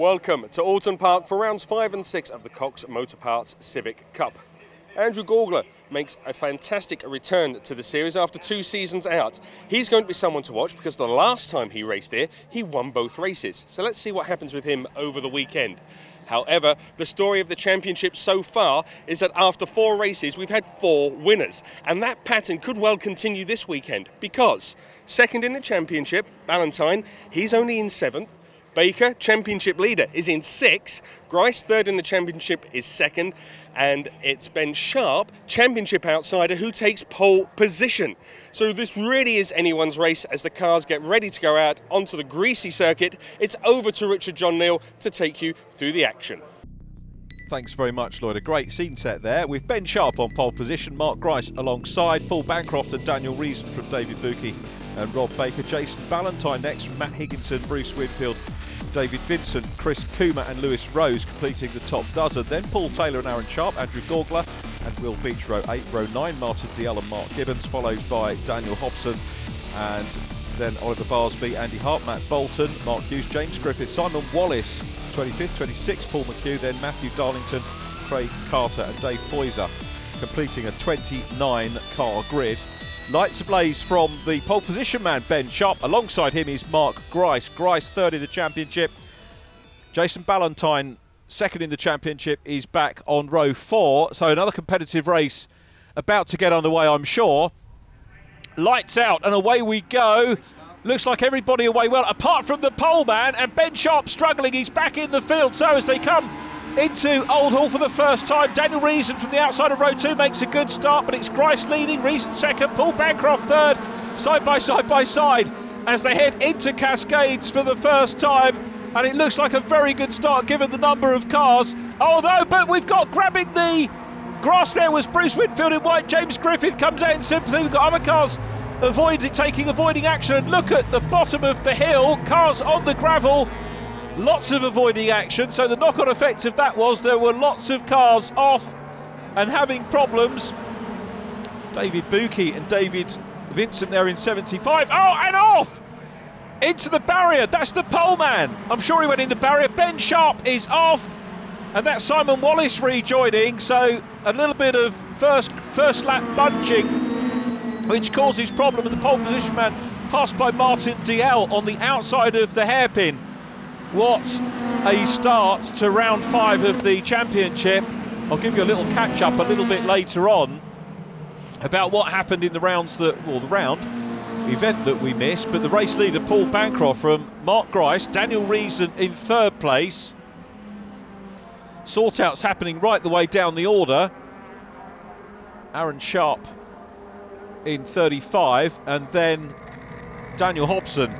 Welcome to Oulton Park for rounds 5 and 6 of the Cox Motor Parts Civic Cup. Andrew Gaugler makes a fantastic return to the series after 2 seasons out. He's going to be someone to watch because the last time he raced here, he won both races. So let's see what happens with him over the weekend. However, the story of the championship so far is that after 4 races, we've had 4 winners. And that pattern could well continue this weekend because second in the championship, Ballantyne, he's only in 7th. Baker, championship leader, is in 6th. Grice, third in the championship, is 2nd. And it's Ben Sharp, championship outsider, who takes pole position. So this really is anyone's race as the cars get ready to go out onto the greasy circuit. It's over to Richard John Neal to take you through the action. Thanks very much, Lloyd. A great scene set there with Ben Sharp on pole position, Mark Grice alongside, Paul Bancroft and Daniel Reason from David Buki and Rob Baker, Jason Ballantyne next from Matt Higginson, Bruce Winfield, David Vincent, Chris Coomer and Lewis Rose completing the top dozen. Then Paul Taylor and Aaron Sharp, Andrew Gaugler and Will Beach, row 8. Row 9, Martin DL and Mark Gibbons, followed by Daniel Hobson and then Oliver Barsby, Andy Hart, Matt Bolton, Mark Hughes, James Griffith, Simon Wallace, 25th, 26th, Paul McHugh, then Matthew Darlington, Craig Carter and Dave Foyser, completing a 29-car grid. Lights ablaze from the pole position man, Ben Sharp. Alongside him is Mark Grice. Grice, third in the championship. Jason Ballantyne, second in the championship, is back on row 4. So another competitive race about to get underway, I'm sure. Lights out and away we go. Looks like everybody away well, apart from the pole man, and Ben Sharp struggling. He's back in the field. So as they come into Old Hall for the first time, Daniel Reason from the outside of row 2 makes a good start, but it's Grice leading, Reason second, Paul Bancroft third, side by side as they head into Cascades for the first time, and it looks like a very good start given the number of cars. But we've got grabbing the grass there was Bruce Winfield in white. James Griffith comes out in sympathy. We've got other cars avoiding action, and look at the bottom of the hill, cars on the gravel. Lots of avoiding action, so the knock-on effect of that was there were lots of cars off and having problems. David Buki and David Vincent there in 75. Oh, and off! Into the barrier, that's the pole man. I'm sure he went in the barrier. Ben Sharp is off, and that's Simon Wallace rejoining, so a little bit of first lap bunching, which causes problem with the pole position man, passed by Martin DL on the outside of the hairpin. What a start to round 5 of the championship. I'll give you a little catch up a little bit later on about what happened in the round event that we missed, but the race leader Paul Bancroft from Mark Grice, Daniel Reason in 3rd place. Sort outs happening right the way down the order. Aaron Sharp in 35 and then Daniel Hobson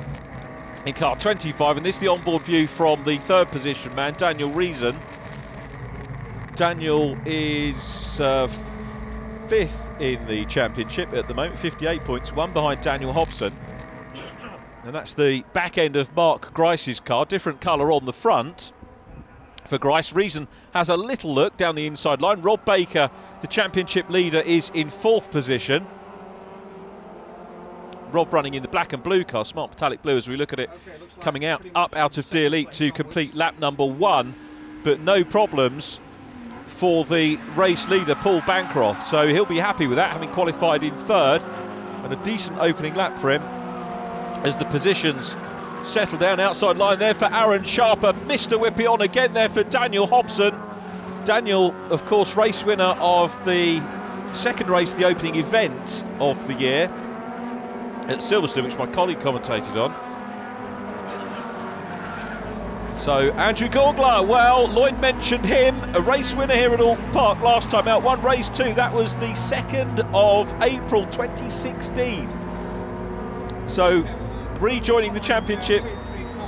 in car 25, and this is the onboard view from the 3rd position man, Daniel Reason. Daniel is 5th in the championship at the moment, 58 points, 1 behind Daniel Hobson. And that's the back end of Mark Grice's car, different colour on the front for Grice. Reason has a little look down the inside line. Rob Baker, the championship leader, is in 4th position. Rob running in the black and blue car, smart metallic blue, as we look at it, coming out of D Elite to complete lap number 1, but no problems for the race leader Paul Bancroft, so he'll be happy with that, having qualified in 3rd, and a decent opening lap for him as the positions settle down. Outside line there for Aaron Sharp, Mr. Whippy on again there for Daniel Hobson. Daniel, of course, race winner of the 2nd race, the opening event of the year at Silverstone, which my colleague commentated on. So Andrew Gaugler, well, Lloyd mentioned him, a race winner here at Oulton Park last time out, won race 2, that was the 2nd of April 2016. So rejoining the championship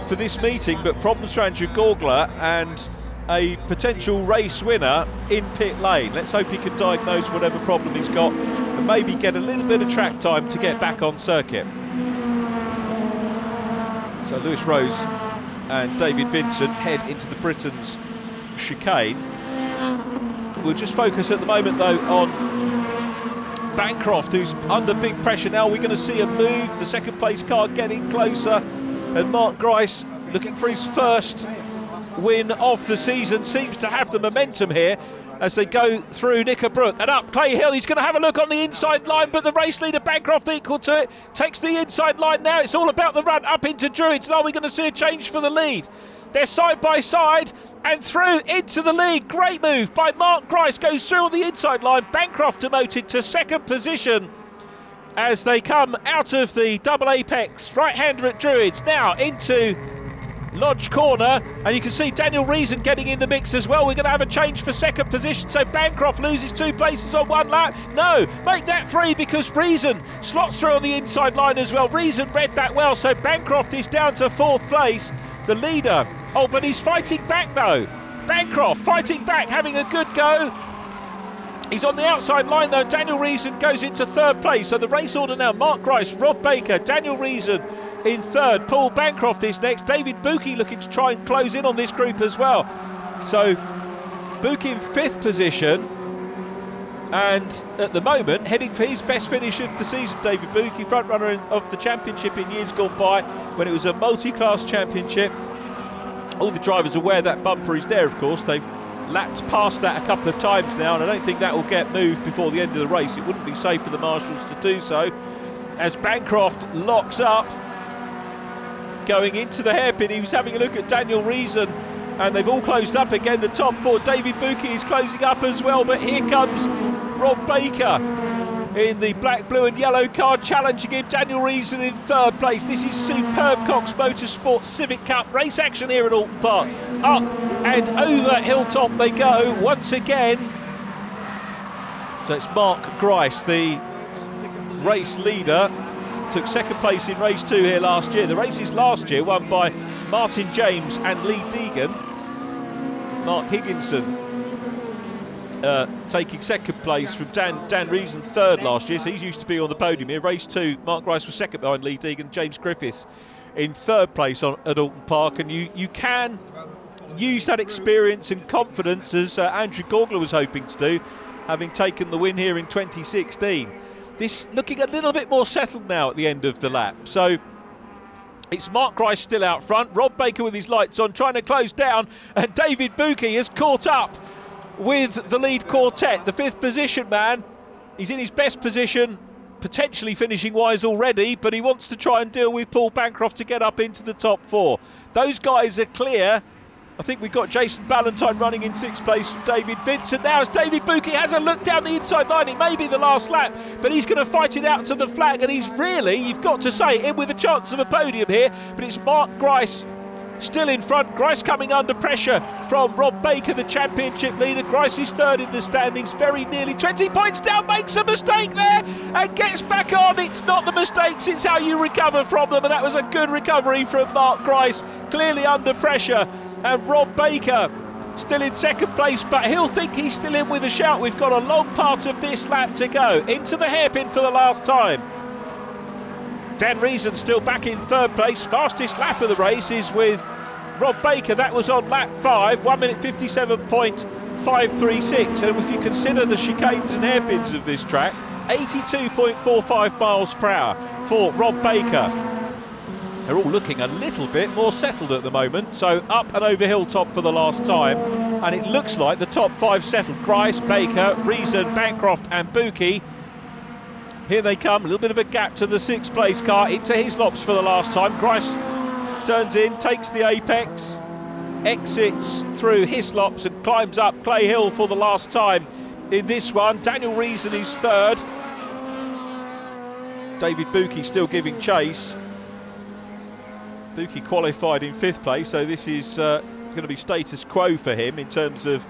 for this meeting, but problems for Andrew Gaugler and a potential race winner in pit lane. Let's hope he can diagnose whatever problem he's got and maybe get a little bit of track time to get back on circuit. So Lewis Rose and David Vincent head into the Britain's chicane. We'll just focus at the moment though on Bancroft, who's under big pressure now. We're going to see a move, the 2nd place car getting closer, and Mark Grice looking for his first win of the season, seems to have the momentum here as they go through Knickerbrook and up Clay Hill. He's going to have a look on the inside line, but the race leader Bancroft equal to it, takes the inside line now. It's all about the run up into Druids. And are we going to see a change for the lead? They're side by side and through into the lead. Great move by Mark Grice, goes through on the inside line. Bancroft demoted to second position as they come out of the double apex. Right-hander at Druids, now into Lodge corner, and you can see Daniel Reason getting in the mix as well. We're going to have a change for second position, so Bancroft loses 2 places on 1 lap. No, make that 3 because Reason slots through on the inside line as well. Reason read that well, so Bancroft is down to 4th place, the leader. Oh, but he's fighting back though. Bancroft fighting back, having a good go. He's on the outside line though. Daniel Reason goes into 3rd place. So the race order now: Mark Grice, Rob Baker, Daniel Reason in 3rd. Paul Bancroft is next. David Buki looking to try and close in on this group as well. So Buki in 5th position, and at the moment heading for his best finish of the season. David Buki, front runner of the championship in years gone by when it was a multi-class championship. All the drivers are aware that bumper is there, of course. They've lapped past that a couple of times now, and I don't think that will get moved before the end of the race. It wouldn't be safe for the marshals to do so, as Bancroft locks up going into the hairpin. He was having a look at Daniel Reason, and they've all closed up again. The top 4, David Buki is closing up as well, but here comes Rob Baker in the black, blue and yellow car, challenging him. Daniel Reason in 3rd place. This is superb Cox Motorsport Civic Cup race action here at Oulton Park. Up and over Hilltop they go once again. So it's Mark Grice, the race leader, took 2nd place in race 2 here last year. The races last year won by Martin James and Lee Deegan. Mark Higginson taking 2nd place from Dan Reason, 3rd last year, so he's used to be on the podium here. Race 2, Mark Grice was 2nd behind Lee Deegan. James Griffiths in 3rd place at Oulton Park, and you can use that experience and confidence as Andrew Gaugler was hoping to do, having taken the win here in 2016. This looking a little bit more settled now at the end of the lap. So it's Mark Grice still out front, Rob Baker with his lights on trying to close down, and David Buki has caught up with the lead quartet. The 5th position man, he's in his best position, potentially finishing wise already, but he wants to try and deal with Paul Bancroft to get up into the top 4. Those guys are clear. I think we've got Jason Ballantyne running in 6th place from David Vincent. Now as David Buki has a look down the inside line, it may be the last lap, but he's going to fight it out to the flag, and he's really, you've got to say, in with a chance of a podium here. But it's Mark Grice still in front. Grice coming under pressure from Rob Baker, the championship leader. Grice is 3rd in the standings, very nearly 20 points down, makes a mistake there and gets back on. It's not the mistakes, it's how you recover from them, and that was a good recovery from Mark Grice, clearly under pressure. And Rob Baker still in 2nd place, but he'll think he's still in with a shout. We've got a long part of this lap to go, into the hairpin for the last time. Dan Reason still back in 3rd place. Fastest lap of the race is with Rob Baker. That was on lap 5, 1:57.536. And if you consider the chicanes and hairpins of this track, 82.45 miles per hour for Rob Baker. They're all looking a little bit more settled at the moment. So up and over Hilltop for the last time. And it looks like the top 5 settled. Grice, Baker, Reason, Bancroft and Buki. Here they come, a little bit of a gap to the 6th place car, into Hislops for the last time. Grice turns in, takes the apex, exits through Hislops and climbs up Clay Hill for the last time in this one. Daniel Reason is 3rd. David Buki still giving chase. Buki qualified in 5th place, so this is going to be status quo for him in terms of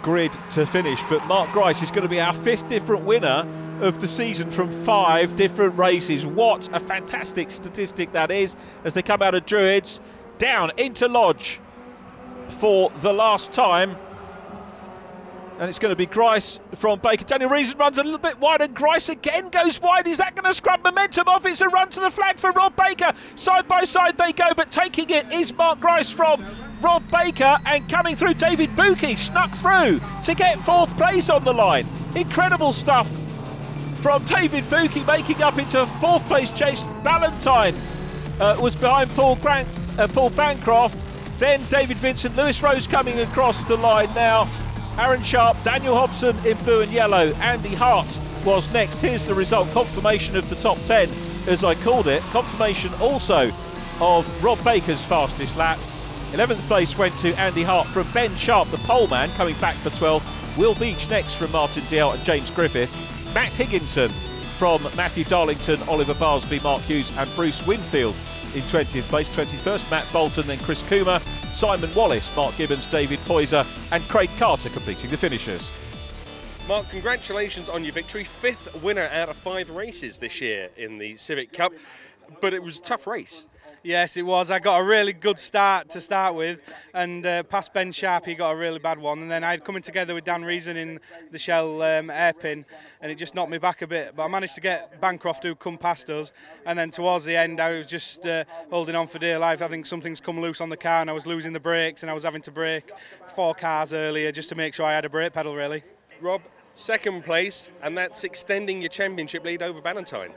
grid to finish. But Mark Grice is going to be our 5th different winner of the season from 5 different races. What a fantastic statistic that is, as they come out of Druids down into Lodge for the last time. And it's going to be Grice from Baker. Daniel Reason runs a little bit wide, and Grice again goes wide. Is that going to scrub momentum off? It's a run to the flag for Rob Baker. Side by side they go, but taking it is Mark Grice from Rob Baker, and coming through David Buki, snuck through to get 4th place on the line. Incredible stuff from David Buki, making up into 4th place. Jason Ballantyne was behind Paul Bancroft. then David Vincent, Lewis Rose coming across the line now. Aaron Sharp, Daniel Hobson in blue and yellow. Andy Hart was next. Here's the result, confirmation of the top 10, as I called it. Confirmation also of Rob Baker's fastest lap. 11th place went to Andy Hart from Ben Sharp, the pole man, coming back for 12th. Will Beach next from Martin Diel and James Griffith. Matt Higginson from Matthew Darlington, Oliver Barsby, Mark Hughes and Bruce Winfield in 20th place. 21st, Matt Bolton, then Chris Coomer, Simon Wallace, Mark Gibbons, David Poyser and Craig Carter completing the finishers. Mark, congratulations on your victory. 5th winner out of 5 races this year in the Civic Cup, but it was a tough race. Yes, it was. I got a really good start to start with, and past Ben Sharp, he got a really bad one. And then I'd coming together with Dan Reason in the Shell hairpin, and it just knocked me back a bit. But I managed to get Bancroft, who come past us, and then towards the end, I was just holding on for dear life. I think something's come loose on the car, and I was losing the brakes, and I was having to brake 4 cars earlier just to make sure I had a brake pedal, really. Rob, 2nd place, and that's extending your championship lead over Ballantyne.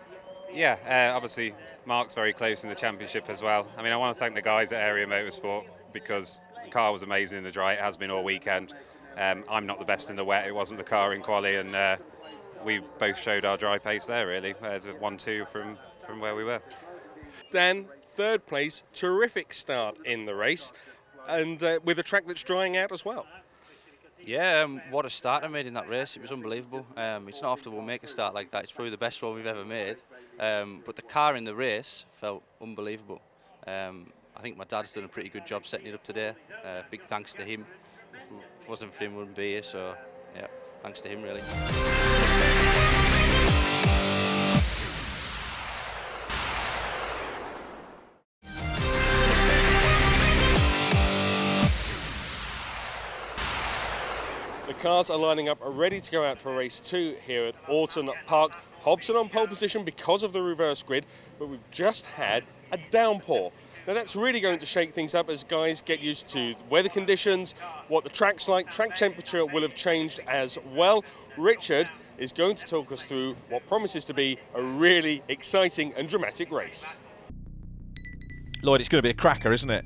Yeah, obviously Mark's very close in the championship as well. I mean, I want to thank the guys at Area Motorsport because the car was amazing in the dry. It has been all weekend. I'm not the best in the wet. It wasn't the car in quali, and we both showed our dry pace there, really. The 1-2 from where we were. Dan, 3rd place, terrific start in the race, and with a track that's drying out as well. Yeah, what a start I made in that race. It was unbelievable. It's not often we'll make a start like that. It's probably the best one we've ever made. But the car in the race felt unbelievable. I think my dad's done a pretty good job setting it up today. Big thanks to him. If it wasn't for him, we wouldn't be here. So, yeah, thanks to him, really. The cars are lining up, ready to go out for race 2 here at Oulton Park. Hobson on pole position because of the reverse grid, but we've just had a downpour. Now that's really going to shake things up as guys get used to weather conditions, what the track's like. Track temperature will have changed as well. Richard is going to talk us through what promises to be a really exciting and dramatic race. Lloyd, it's going to be a cracker, isn't it?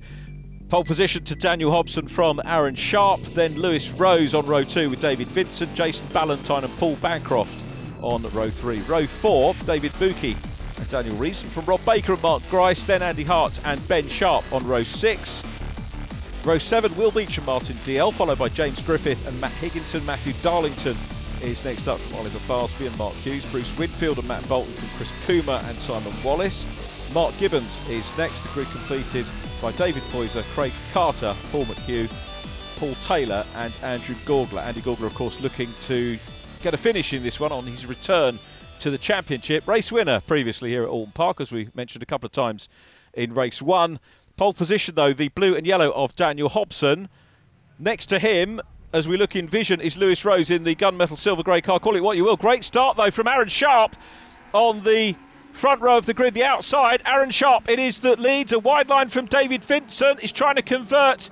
Pole position to Daniel Hobson from Aaron Sharp, then Lewis Rose on row 2 with David Vincent, Jason Ballantyne and Paul Bancroft on row 3. Row 4, David Buki and Daniel Reason from Rob Baker and Mark Grice, then Andy Hart and Ben Sharp on row 6. Row 7, Will Beach and Martin Diel, followed by James Griffith and Matt Higginson. Matthew Darlington is next up from Oliver Barsby and Mark Hughes, Bruce Winfield and Matt Bolton from Chris Coomer and Simon Wallace. Mark Gibbons is next, the grid completed by David Poyser, Craig Carter, Paul McHugh, Paul Taylor and Andrew Gaugler. Andy Gaugler, of course, looking to get a finish in this one on his return to the championship. Race winner previously here at Oulton Park, as we mentioned a couple of times in race 1. Pole position, though, the blue and yellow of Daniel Hobson. Next to him, as we look in vision, is Lewis Rose in the gunmetal silver grey car. Call it what you will. Great start, though, from Aaron Sharp on the front row of the grid, the outside. Aaron Sharp it is that leads. A wide line from David Vincent. He's trying to convert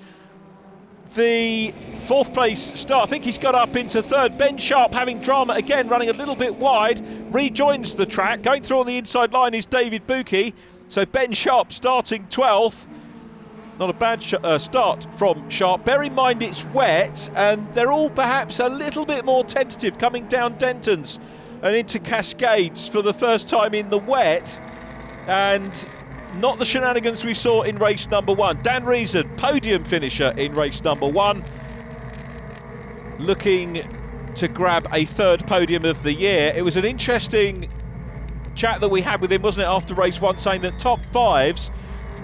the 4th place start. I think he's got up into 3rd. Ben Sharp having drama again, running a little bit wide. Rejoins the track. Going through on the inside line is David Buki. So Ben Sharp starting 12th. Not a bad start from Sharp. Bear in mind it's wet and they're all perhaps a little bit more tentative coming down Denton's and into Cascades for the first time in the wet, and not the shenanigans we saw in race number 1. Dan Reason, podium finisher in race number 1, looking to grab a 3rd podium of the year. It was an interesting chat that we had with him, wasn't it, after race 1, saying that top 5s,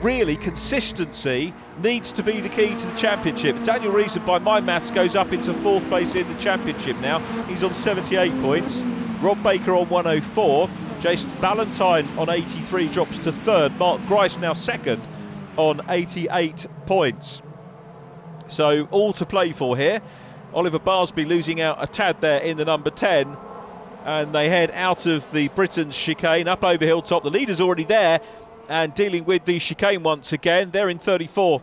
really consistency needs to be the key to the championship. Daniel Reason, by my maths, goes up into 4th place in the championship now. He's on 78 points. Rob Baker on 104, Jason Ballantyne on 83 drops to 3rd, Mark Grice now 2nd on 88 points. So all to play for here. Oliver Barsby losing out a tad there in the number 10, and they head out of the Britain's chicane up over Hilltop. The leader's already there and dealing with the chicane once again. There in 34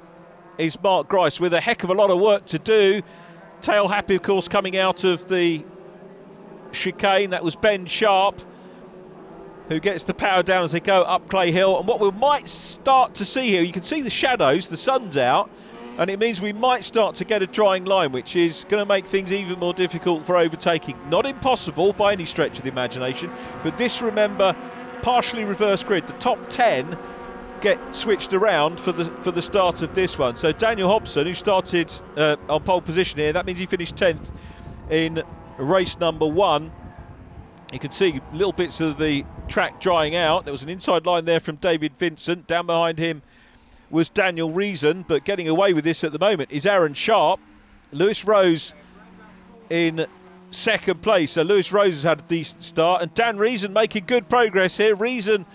is Mark Grice with a heck of a lot of work to do. Tail happy, of course, coming out of the chicane. That was Ben Sharp who gets the power down as they go up Clay Hill. And what we might start to see here, you can see the shadows, the sun's out, and it means we might start to get a drying line, which is going to make things even more difficult for overtaking. Not impossible by any stretch of the imagination, but this, remember, partially reverse grid. The top 10 get switched around for the start of this one. So Daniel Hobson, who started on pole position here, that means he finished 10th in race number 1. You can see little bits of the track drying out. There was an inside line there from David Vincent. Down behind him was Daniel Reason, but getting away with this at the moment is Aaron Sharp. Lewis Rose in second place. So Lewis Rose has had a decent start, and Dan Reason making good progress here. Reason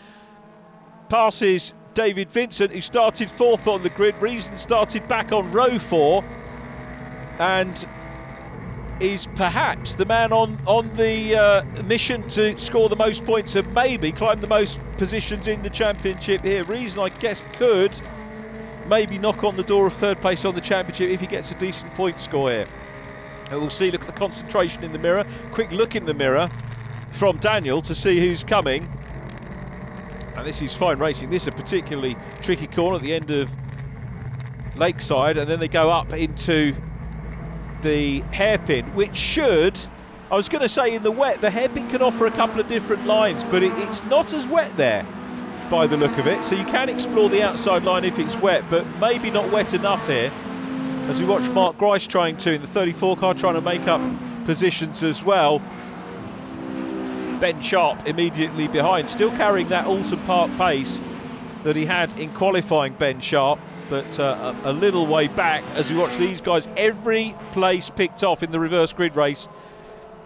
passes David Vincent, who started 4th on the grid. Reason started back on row 4 and is perhaps the man on the mission to score the most points and maybe climb the most positions in the championship here. Reason, I guess, could maybe knock on the door of 3rd place on the championship if he gets a decent point score here. And we'll see, look at the concentration in the mirror. Quick look in the mirror from Daniel to see who's coming. And this is fine racing. This is a particularly tricky corner at the end of Lakeside, and then they go up into the hairpin, which should, I was going to say in the wet, the hairpin can offer a couple of different lines, but it's not as wet there by the look of it, so you can explore the outside line if it's wet, but maybe not wet enough here, as we watch Mark Grice trying to, in the 34 car, trying to make up positions as well. Ben Sharp immediately behind, still carrying that Oulton Park pace that he had in qualifying, Ben Sharp, but a little way back as we watch these guys. Every place picked off in the reverse grid race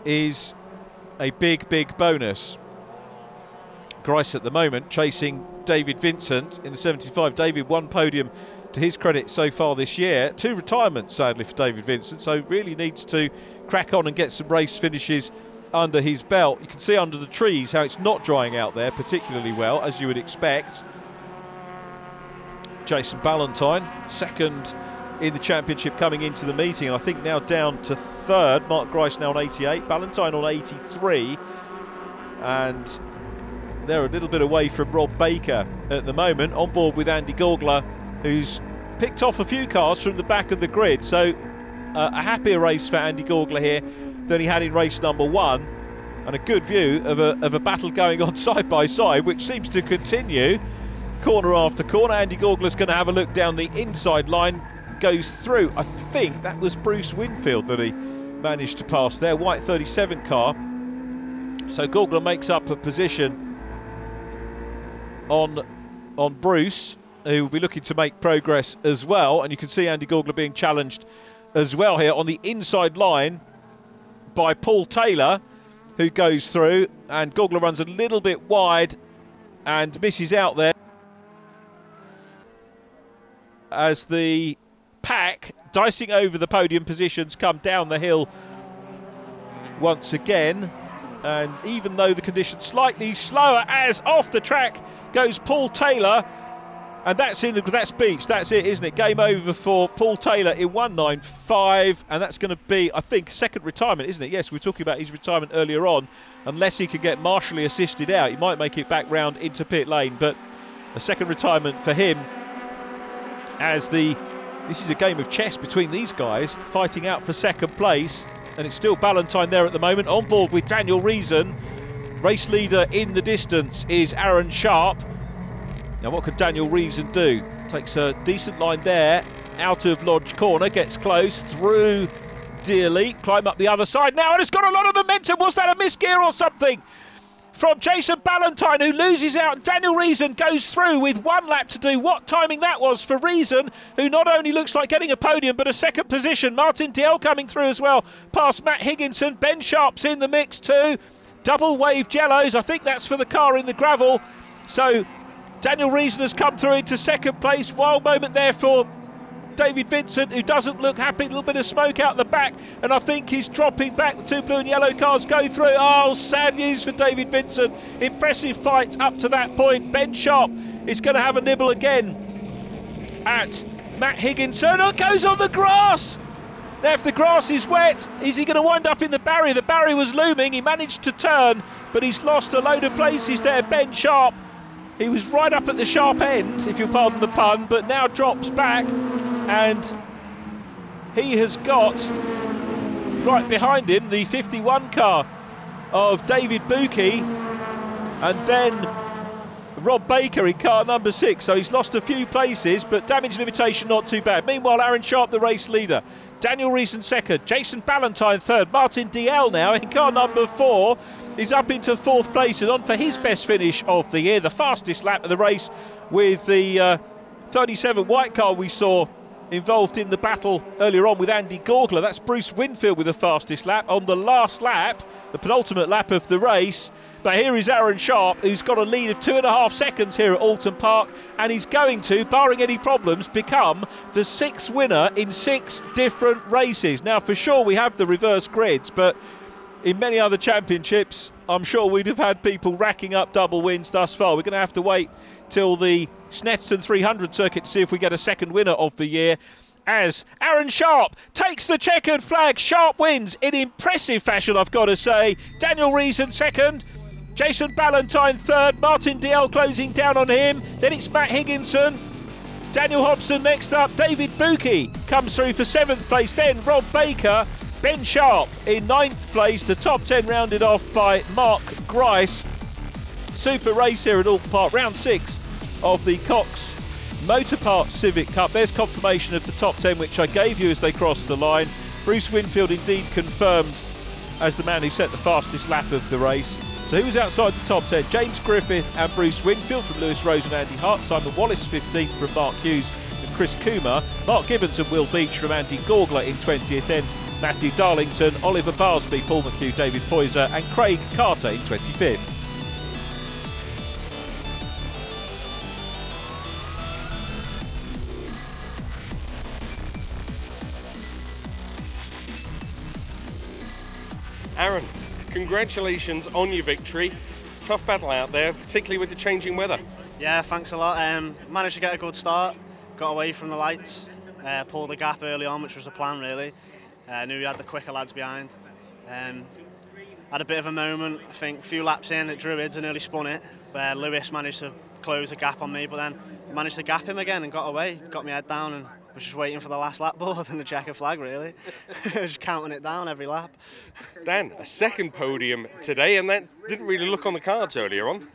is a big bonus. Grice at the moment chasing David Vincent in the 75. David, one podium to his credit so far this year. 2 retirements sadly for David Vincent, so really needs to crack on and get some race finishes under his belt. You can see under the trees how it's not drying out there particularly well, as you would expect. Jason Ballantyne, 2nd in the championship coming into the meeting, and I think now down to 3rd. Mark Grice now on 88, Ballantyne on 83, and they're a little bit away from Rob Baker at the moment, on board with Andy Gaugler, who's picked off a few cars from the back of the grid. So a happier race for Andy Gaugler here than he had in race number 1, and a good view of a battle going on side by side, which seems to continue corner after corner. Andy Gaugler's going to have a look down the inside line, goes through. I think that was Bruce Winfield that he managed to pass there, white 37 car. So Gaugler makes up a position on Bruce, who will be looking to make progress as well, and you can see Andy Gaugler being challenged as well here on the inside line by Paul Taylor, who goes through, and Gaugler runs a little bit wide and misses out there as the pack dicing over the podium positions come down the hill once again. And even though the conditions slightly slower, as off the track goes Paul Taylor, and that's beach, that's it, isn't it? Game over for Paul Taylor in 195, and that's going to be, I think, 2nd retirement, isn't it? Yes, we were talking about his retirement earlier on. Unless he could get martially assisted out, he might make it back round into pit lane, but a 2nd retirement for him, as this is a game of chess between these guys, fighting out for 2nd place, and it's still Ballantyne there at the moment, on board with Daniel Reason. Race leader in the distance is Aaron Sharp. Now what can Daniel Reason do? Takes a decent line there, out of Lodge Corner, gets close, through Dearly, climb up the other side now, and it's got a lot of momentum. Was that a misgear or something from Jason Ballantyne, who loses out? Daniel Reason goes through with 1 lap to do. What timing that was for Reason, who not only looks like getting a podium but a 2nd position. Martin Diel coming through as well past Matt Higginson. Ben Sharp's in the mix too. Double wave yellows, I think that's for the car in the gravel. So Daniel Reason has come through into 2nd place. Wild moment there for David Vincent, who doesn't look happy. A little bit of smoke out the back, and I think he's dropping back. The 2 blue and yellow cars go through. Oh, sad news for David Vincent. Impressive fight up to that point. Ben Sharp is going to have a nibble again at Matt Higginson. Oh, it goes on the grass. Now, if the grass is wet, is he going to wind up in the barrier? The barrier was looming. He managed to turn, but he's lost a load of places there. Ben Sharp, he was right up at the sharp end, if you'll pardon the pun, but now drops back. and he has got right behind him the 51 car of David Buki, and then Rob Baker in car number 6, so he's lost a few places, but damage limitation not too bad. Meanwhile, Aaron Sharp, the race leader, Daniel Reason second, Jason Ballantyne third, Martin DL now in car number 4 is up into 4th place and on for his best finish of the year, the fastest lap of the race, with the 37 white car we saw involved in the battle earlier on with Andy Gaugler. That's Bruce Winfield with the fastest lap on the last lap, the penultimate lap of the race. But here is Aaron Sharp, who's got a lead of 2.5 seconds here at Oulton Park, and he's going to, barring any problems, become the 6th winner in 6 different races. Now, for sure, we have the reverse grids, but in many other championships, I'm sure we'd have had people racking up double wins thus far. We're going to have to wait till the Snetterton 300 circuit to see if we get a second winner of the year, as Aaron Sharp takes the checkered flag. Sharp wins in impressive fashion, I've got to say. Daniel Reason second, Jason Ballantyne third, Martin DL closing down on him, then it's Matt Higginson, Daniel Hobson next up, David Buki comes through for 7th place, then Rob Baker, Ben Sharp in 9th place, the top 10 rounded off by Mark Grice. Super race here at Oulton Park, round 6 of the Cox Motor Parts Civic Cup. There's confirmation of the top 10 which I gave you as they crossed the line. Bruce Winfield indeed confirmed as the man who set the fastest lap of the race. So who was outside the top 10? James Griffith and Bruce Winfield from Lewis Rose and Andy Hart. Simon Wallace 15th from Mark Hughes and Chris Coomer. Mark Gibbons and Will Beach from Andy Gaugler in 20th. Then Matthew Darlington, Oliver Barsby, Paul McHugh, David Poyser and Craig Carter in 25th. Aaron, congratulations on your victory. Tough battle out there, particularly with the changing weather. Yeah, thanks a lot. Managed to get a good start, got away from the lights, pulled the gap early on, which was the plan really. Knew we had the quicker lads behind. Had a bit of a moment, I think a few laps in at Druids and nearly spun it, where Lewis managed to close a gap on me, but then managed to gap him again and got away, got my head down and was just waiting for the last lap board and the checker flag really. Just counting it down every lap. Dan, a second podium today, and that didn't really look on the cards earlier on.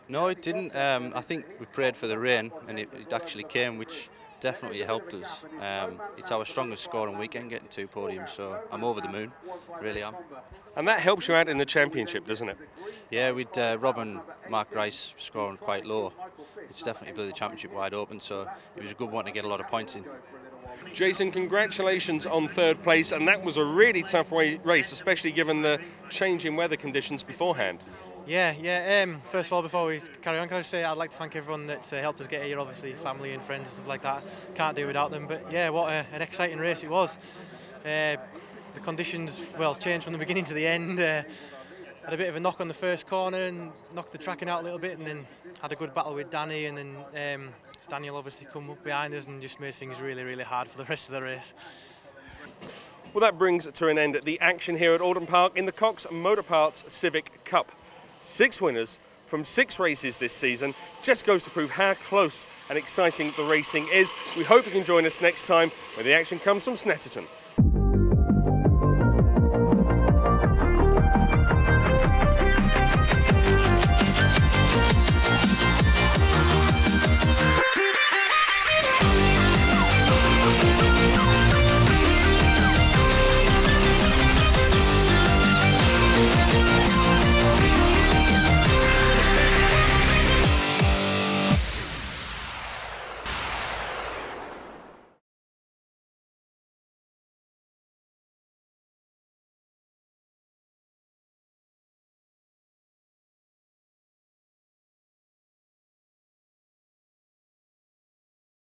No, it didn't. I think we prayed for the rain and it actually came, which definitely helped us. It's our strongest scoring weekend, getting 2 podiums, so I'm over the moon, really am. And that helps you out in the championship, doesn't it? Yeah, with Rob and Mark Grice scoring quite low, it's definitely blew the championship wide open, so it was a good one to get a lot of points in. Jason, congratulations on 3rd place, and that was a really tough race, especially given the change in weather conditions beforehand. Yeah. First of all, before we carry on, can I just say I'd like to thank everyone that helped us get here, obviously family and friends and stuff like that. Can't do without them, but yeah, what an exciting race it was. The conditions, well, changed from the beginning to the end. Had a bit of a knock on the first corner and knocked the tracking out a little bit, and then had a good battle with Danny, and then Daniel obviously come up behind us and just made things really, really hard for the rest of the race. Well, that brings to an end the action here at Oulton Park in the Cox Motor Parts Civic Cup. 6 winners from 6 races this season. Just goes to prove how close and exciting the racing is. We hope you can join us next time when the action comes from Snetterton.